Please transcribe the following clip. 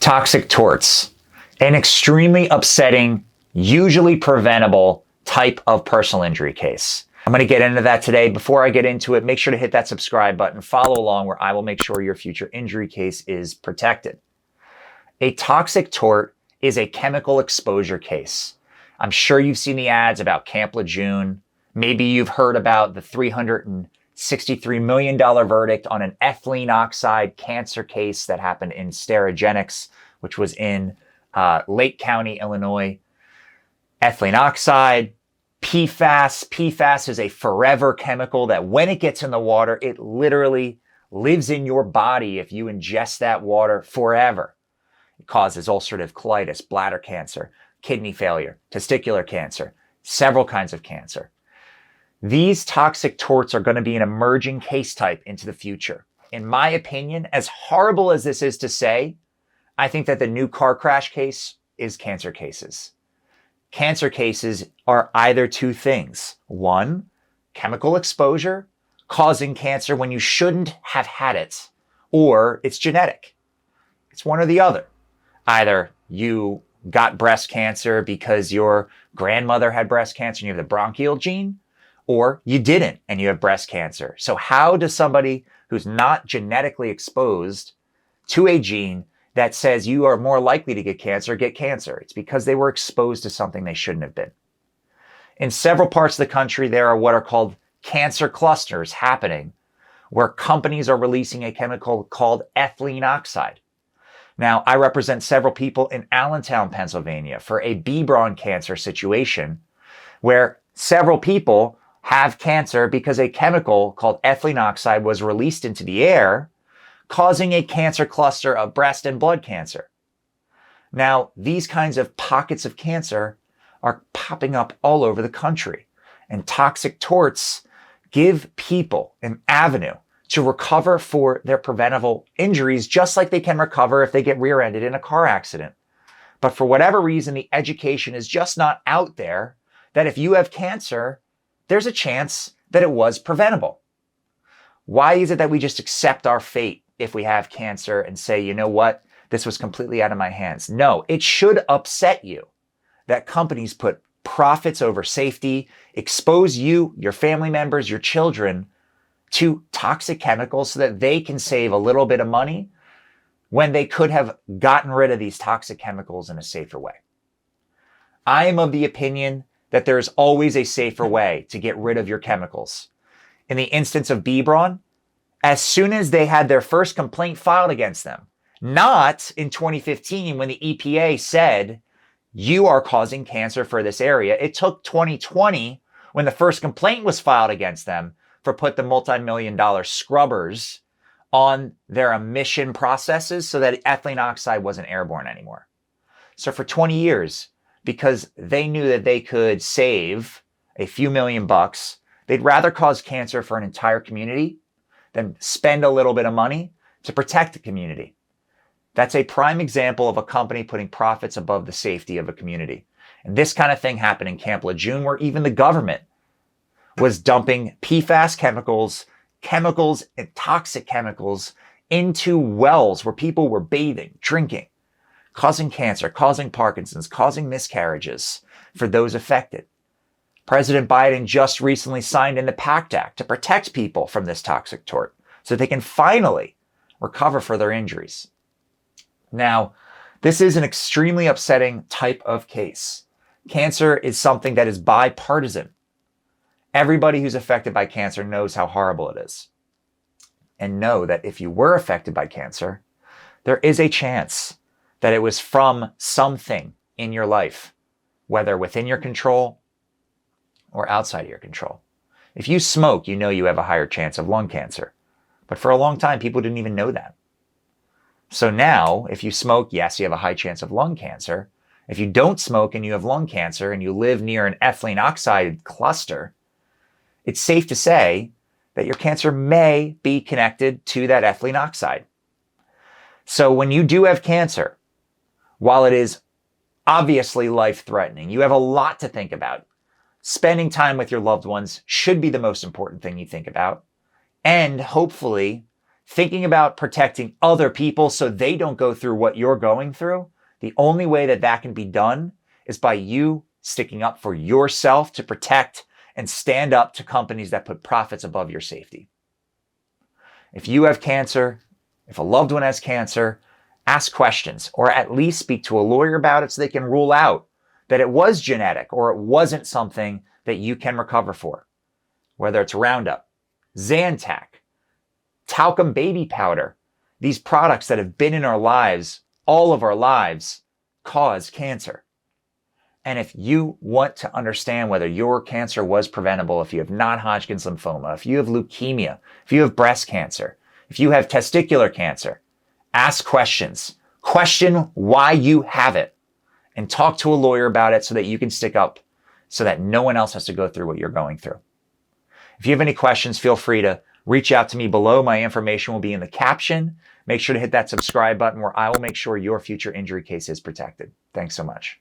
Toxic torts, an extremely upsetting, usually preventable type of personal injury case. I'm going to get into that today. Before I get into it, make sure to hit that subscribe button, follow along where I will make sure your future injury case is protected. A toxic tort is a chemical exposure case. I'm sure you've seen the ads about Camp Lejeune. Maybe you've heard about the $363 million verdict on an ethylene oxide cancer case that happened in Sterigenics, which was in Lake County, Illinois. Ethylene oxide, PFAS. PFAS is a forever chemical that when it gets in the water, it literally lives in your body if you ingest that water forever. It causes ulcerative colitis, bladder cancer, kidney failure, testicular cancer, several kinds of cancer. These toxic torts are going to be an emerging case type into the future. In my opinion, as horrible as this is to say, I think that the new car crash case is cancer cases. Cancer cases are either two things. One, chemical exposure causing cancer when you shouldn't have had it, or it's genetic. It's one or the other. Either you got breast cancer because your grandmother had breast cancer and you have the bronchial gene, or you didn't and you have breast cancer. So how does somebody who's not genetically exposed to a gene that says you are more likely to get cancer? It's because they were exposed to something they shouldn't have been. In several parts of the country, there are what are called cancer clusters happening, where companies are releasing a chemical called ethylene oxide. Now, I represent several people in Allentown, Pennsylvania, for a B-bron cancer situation where several people have cancer because a chemical called ethylene oxide was released into the air, causing a cancer cluster of breast and blood cancer. Now, these kinds of pockets of cancer are popping up all over the country, and toxic torts give people an avenue to recover for their preventable injuries, just like they can recover if they get rear-ended in a car accident. But for whatever reason, the education is just not out there that if you have cancer, there's a chance that it was preventable. Why is it that we just accept our fate if we have cancer and say, you know what, this was completely out of my hands? No, it should upset you that companies put profits over safety, expose you, your family members, your children to toxic chemicals so that they can save a little bit of money when they could have gotten rid of these toxic chemicals in a safer way. I am of the opinion that there is always a safer way to get rid of your chemicals. In the instance of B-bron, as soon as they had their first complaint filed against them, not in 2015 when the EPA said, you are causing cancer for this area. It took 2020 when the first complaint was filed against them for put the multi-million-dollar scrubbers on their emission processes so that ethylene oxide wasn't airborne anymore. So for 20 years, because they knew that they could save a few million bucks, they'd rather cause cancer for an entire community than spend a little bit of money to protect the community. That's a prime example of a company putting profits above the safety of a community. And this kind of thing happened in Camp Lejeune, where even the government was dumping PFAS chemicals and toxic chemicals into wells where people were bathing, drinking, causing cancer, causing Parkinson's, causing miscarriages for those affected. President Biden just recently signed in the PACT Act to protect people from this toxic tort so they can finally recover for their injuries. Now, this is an extremely upsetting type of case. Cancer is something that is bipartisan. Everybody who's affected by cancer knows how horrible it is. And know that if you were affected by cancer, there is a chance that it was from something in your life, whether within your control or outside of your control. If you smoke, you know you have a higher chance of lung cancer. But for a long time, people didn't even know that. So now, if you smoke, yes, you have a high chance of lung cancer. If you don't smoke and you have lung cancer and you live near an ethylene oxide cluster, it's safe to say that your cancer may be connected to that ethylene oxide. So when you do have cancer, while it is obviously life-threatening, you have a lot to think about. Spending time with your loved ones should be the most important thing you think about. And hopefully, thinking about protecting other people so they don't go through what you're going through, the only way that that can be done is by you sticking up for yourself to protect and stand up to companies that put profits above your safety. If you have cancer, if a loved one has cancer, ask questions or at least speak to a lawyer about it so they can rule out that it was genetic or it wasn't something that you can recover for. Whether it's Roundup, Zantac, talcum baby powder, these products that have been in our lives, all of our lives, cause cancer. And if you want to understand whether your cancer was preventable, if you have non-Hodgkin's lymphoma, if you have leukemia, if you have breast cancer, if you have testicular cancer, ask questions. Question why you have it and talk to a lawyer about it so that you can stick up so that no one else has to go through what you're going through. If you have any questions, feel free to reach out to me below. My information will be in the caption. Make sure to hit that subscribe button where I will make sure your future injury case is protected. Thanks so much.